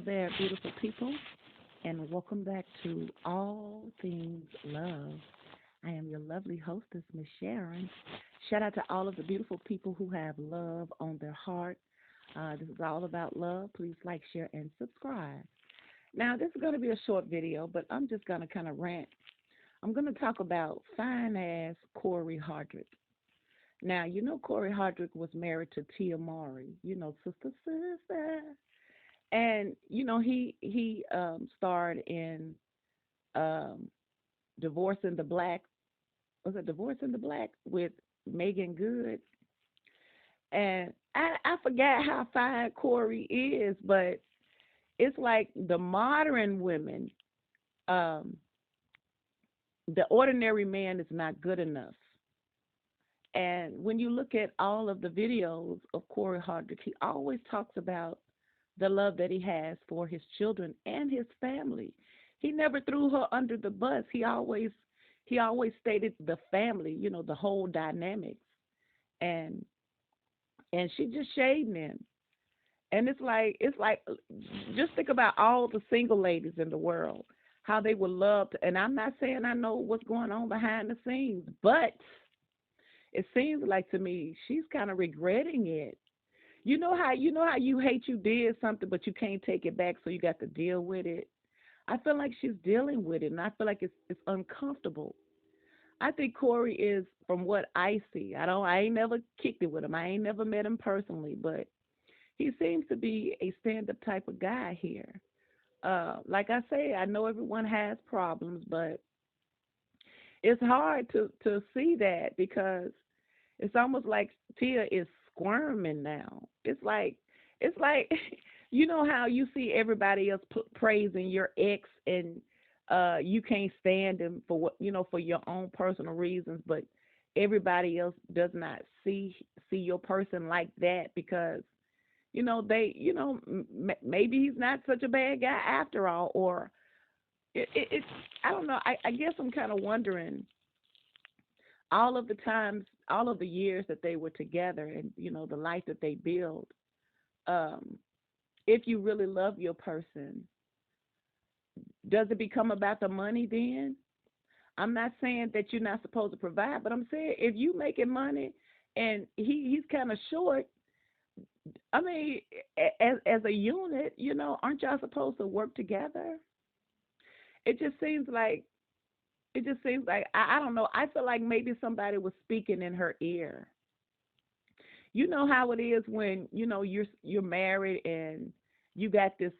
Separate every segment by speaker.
Speaker 1: there, beautiful people, and welcome back to All Things Love. I am your lovely hostess, Miss Sharon. Shout out to all of the beautiful people who have love on their heart. This is all about love. Please like, share, and subscribe. Now, this is going to be a short video, but I'm just going to kind of rant. I'm going to talk about fine ass Corey Hardrick. Now, you know Corey Hardrick was married to Tia Mowry, sister. And he starred in um Divorcing the Black. Was it Divorcing the Black with Megan Good? And I forgot how fine Corey is, but it's like the modern women, um, the ordinary man is not good enough. And when you look at all of the videos of Corey Hardrick, he always talks about the love that he has for his children and his family. He never threw her under the bus. He always stated the family, the whole dynamics. And she just shading him. And it's like just think about all the single ladies in the world, how they would love to, and I'm not saying I know what's going on behind the scenes, but it seems like to me she's kind of regretting it. You know how you hate you did something but you can't take it back, so you got to deal with it. I feel like she's dealing with it, and I feel like it's uncomfortable. I think Corey is, from what I see, I ain't never kicked it with him. I ain't never met him personally, but he seems to be a stand up type of guy here. Like I say, I know everyone has problems, but it's hard to see that because it's almost like Tia is squirming now. It's like you know how you see everybody else praising your ex, and you can't stand him for for your own personal reasons, but everybody else does not see your person like that because maybe he's not such a bad guy after all, or it's I don't know. I guess I'm kind of wondering all of the times, all of the years that they were together, and the life that they build. Um, if you really love your person, does it become about the money then? I'm not saying that you're not supposed to provide, but I'm saying if you making money and he's kind of short, I mean, as a unit, aren't y'all supposed to work together? It just seems like I don't know. I feel like maybe somebody was speaking in her ear. You know how it is when you're married and you got this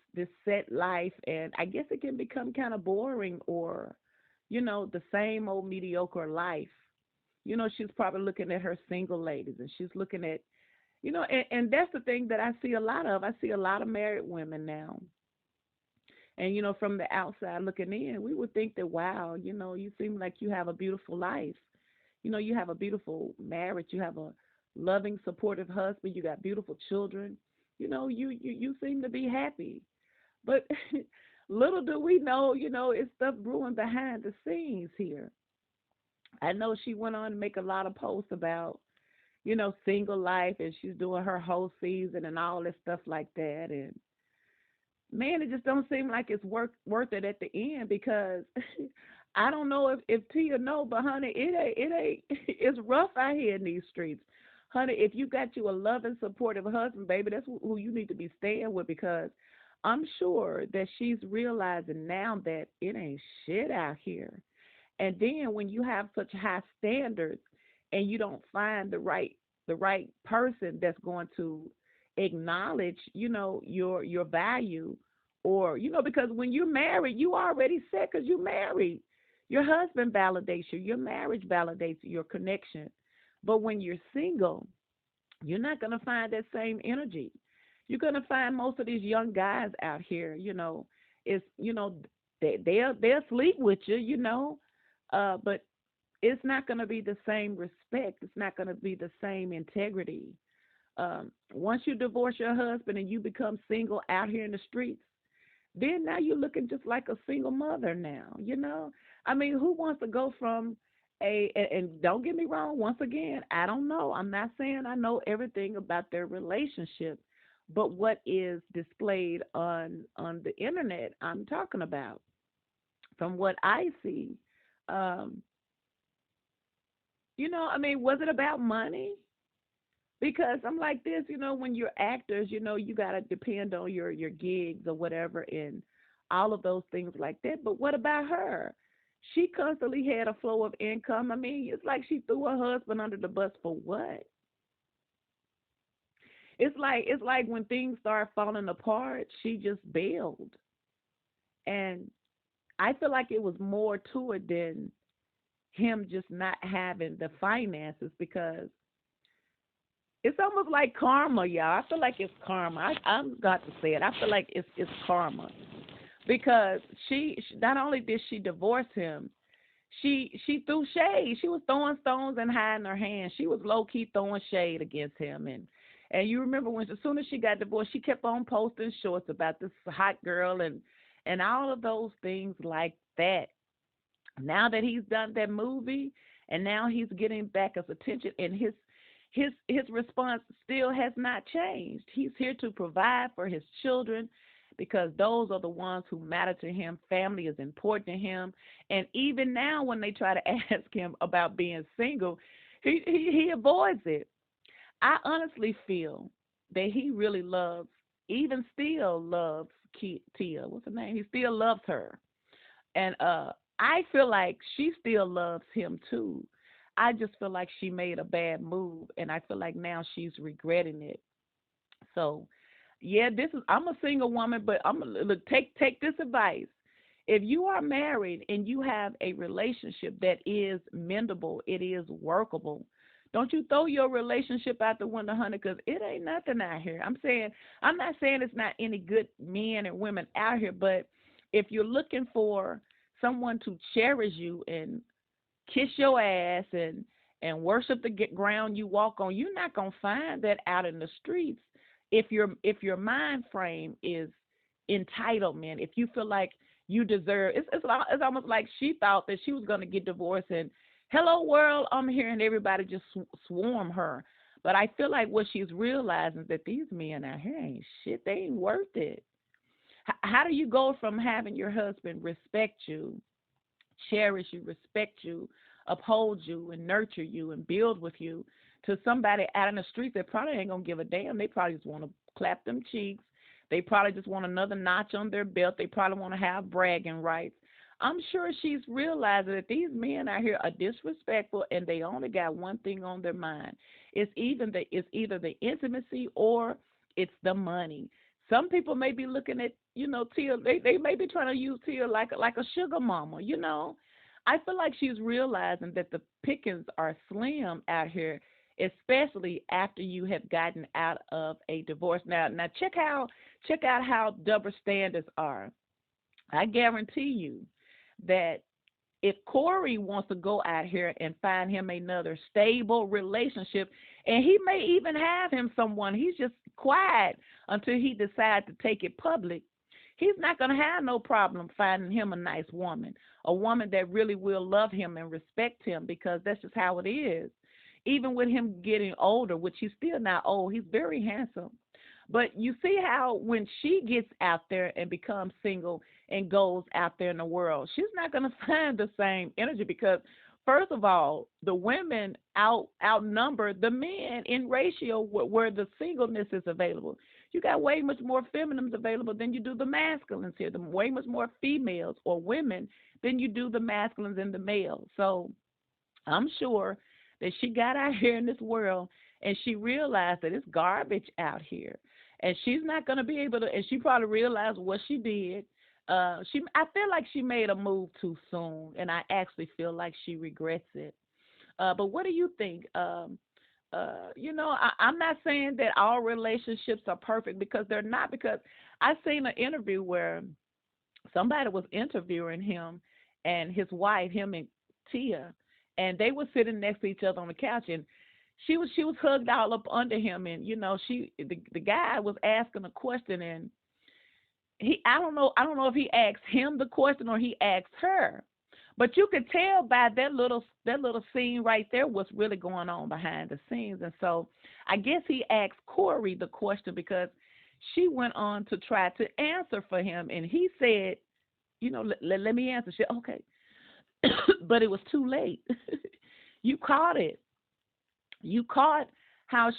Speaker 1: set life, and I guess it can become kind of boring, or the same old mediocre life. She's probably looking at her single ladies, and she's looking at and that's the thing that I see a lot of. I see a lot of married women now. And from the outside looking in, we would think that, wow, you seem like you have a beautiful life. You have a beautiful marriage. You have a loving, supportive husband. You got beautiful children. You seem to be happy. But little do we know, it's stuff brewing behind the scenes here. I know she went on to make a lot of posts about, single life, and she's doing her whole season and all this stuff like that. And man, it just don't seem like it's worth it at the end because I don't know if Tia know, but honey, it ain't it's rough out here in these streets. Honey, if you got you a loving, supportive husband, baby, that's who you need to be staying with because I'm sure that she's realizing now that it ain't shit out here. And then when you have such high standards and you don't find the right person that's going to acknowledge, your value, or because when you're married, you already set because you're married. Your husband validates you, your marriage validates your connection. But when you're single, you're not going to find that same energy. You're going to find most of these young guys out here, it's they'll sleep with you, but it's not going to be the same respect. It's not going to be the same integrity. Once you divorce your husband and you become single out here in the streets, then now you're looking just like a single mother now. I mean, who wants to go from and don't get me wrong, once again, I don't know. I'm not saying I know everything about their relationship, but what is displayed on the internet. I'm talking about from what I see. Um, I mean, was it about money? Because I'm like this, when you're actors, you gotta depend on your gigs or whatever and all of those things like that. But what about her? She constantly had a flow of income. I mean, it's like she threw her husband under the bus for what? It's like when things start falling apart, she just bailed. And I feel like it was more to it than him just not having the finances because it's almost like karma, y'all. I feel like it's karma. I'm got to say it. I feel like it's karma because she not only did she divorce him, she threw shade. She was throwing stones and hiding her hands. She was low key throwing shade against him, and you remember when as soon as she got divorced, she kept on posting shorts about this hot girl and all of those things like that. Now that he's done that movie and now he's getting back his attention and his response still has not changed. He's here to provide for his children because those are the ones who matter to him. Family is important to him. And even now when they try to ask him about being single, he avoids it. I honestly feel that he really loves, even still loves Tia. What's her name? He still loves her. And I feel like she still loves him too. I just feel like she made a bad move, and I feel like now she's regretting it. So, yeah, this is. I'm a single woman, but I'm look. Take this advice. If you are married and you have a relationship that is mendable, it is workable. Don't you throw your relationship out the window, honey, because it ain't nothing out here. I'm not saying it's not any good men and women out here, but if you're looking for someone to cherish you and kiss your ass and worship the ground you walk on, you're not gonna find that out in the streets. If your mind frame is entitlement, if you feel like you deserve, it's almost like she thought that she was gonna get divorced and hello world, I'm here and everybody just swarm her. But I feel like what she's realizing is that these men out here ain't shit. They ain't worth it. How do you go from having your husband respect you, cherish you, respect you, uphold you, and nurture you and build with you to somebody out in the street that probably ain't gonna give a damn. They probably just want to clap them cheeks. They probably just want another notch on their belt. They probably want to have bragging rights. I'm sure she's realizing that these men out here are disrespectful and they only got one thing on their mind. It's either the intimacy or it's the money. Some people may be looking at, Tia, they may be trying to use Tia like a sugar mama. I feel like she's realizing that the pickings are slim out here, especially after you have gotten out of a divorce. Now check out how double standards are. I guarantee you that if Corey wants to go out here and find him another stable relationship, and he may even have him someone, he's just quiet until he decides to take it public. He's not going to have no problem finding him a nice woman, a woman that really will love him and respect him because that's just how it is. Even with him getting older, which he's still not old, he's very handsome. But you see how when she gets out there and becomes single and goes out there in the world, she's not going to find the same energy because, first of all, the women outnumber the men in ratio where the singleness is available. You got way much more feminines available than you do the masculines here. The way much more females or women than you do the masculines and the males. So I'm sure that she got out here in this world and she realized that it's garbage out here. And she's not going to be able to, and she probably realized what she did. I feel like she made a move too soon, and I actually feel like she regrets it. But what do you think? I'm not saying that all relationships are perfect because they're not. Because I seen an interview where somebody was interviewing him and his wife, him and Tia, and they were sitting next to each other on the couch, and she was hugged all up under him, and the guy was asking a question, and I don't know if he asked him the question or he asked her, but you could tell by that little scene right there what's really going on behind the scenes, and so I guess he asked Corey the question because she went on to try to answer for him, and he said, let me answer. She said, okay, but it was too late. You caught it. You caught how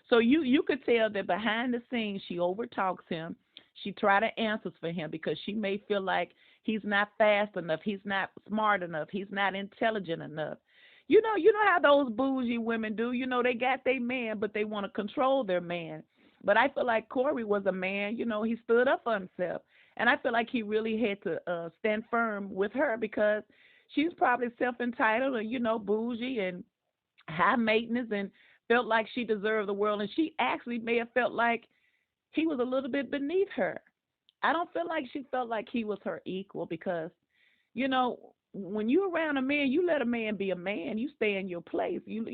Speaker 1: so you could tell that behind the scenes she overtalks him. She tried to answer for him because she may feel like he's not fast enough, he's not smart enough, he's not intelligent enough. You know how those bougie women do. They got their man, but they want to control their man. But I feel like Corey was a man. He stood up for himself, and I feel like he really had to stand firm with her because she's probably self entitled and bougie and high maintenance and felt like she deserved the world. And she actually may have felt like he was a little bit beneath her. I don't feel like she felt like he was her equal because, when you're around a man, you let a man be a man. You stay in your place. You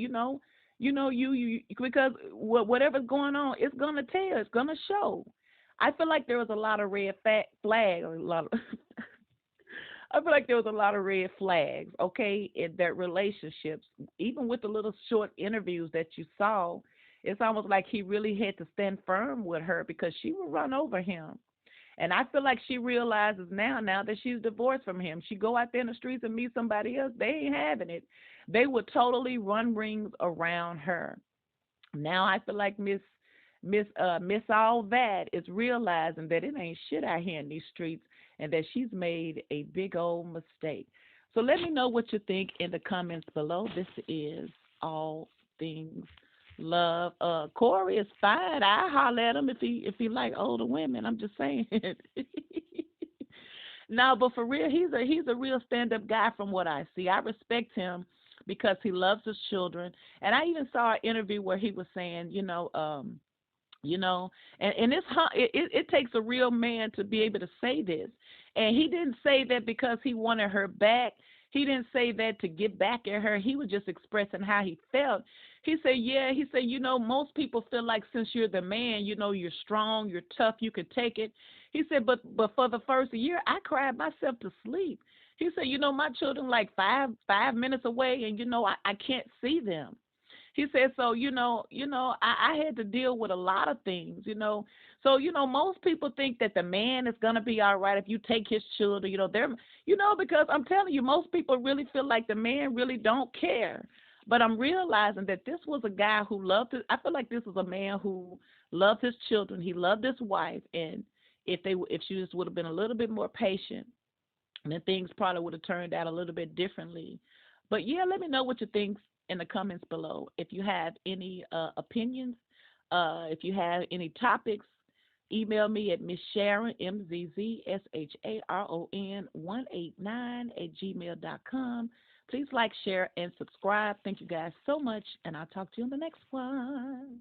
Speaker 1: because whatever's going on, it's gonna tell. It's gonna show. I feel like there was a lot of red flag, or a lot of I feel like there was a lot of red flags, okay, in their relationships. Even with the little short interviews that you saw, it's almost like he really had to stand firm with her because she would run over him. And I feel like she realizes now that she's divorced from him. She go out there in the streets and meet somebody else, they ain't having it. They would totally run rings around her. Now I feel like Miss All That is realizing that it ain't shit out here in these streets and that she's made a big old mistake. So let me know what you think in the comments below. This is All Things Love. Corey is fine. I holler at him if he like older women. I'm just saying. No, but for real, he's a real stand up guy from what I see. I respect him because he loves his children. And I even saw an interview where he was saying, you know and it takes a real man to be able to say this, and he didn't say that because he wanted her back. He didn't say that to get back at her. He was just expressing how he felt. He said most people feel like since you're the man, you're strong, you're tough, you could take it. He said but for the first year I cried myself to sleep. He said my children like five minutes away, and I can't see them. He said, so, I had to deal with a lot of things. So, most people think that the man is going to be all right if you take his children, because I'm telling you, most people really feel like the man really don't care. But I'm realizing that this was a guy who loved it. I feel like this was a man who loved his children. He loved his wife. And if she just would have been a little bit more patient, then things probably would have turned out a little bit differently. But yeah, let me know what you think in the comments below. If you have any opinions, if you have any topics, email me at Miss Sharon, MZZSHARON 189 @gmail.com. Please like, share, and subscribe. Thank you guys so much, and I'll talk to you on the next one.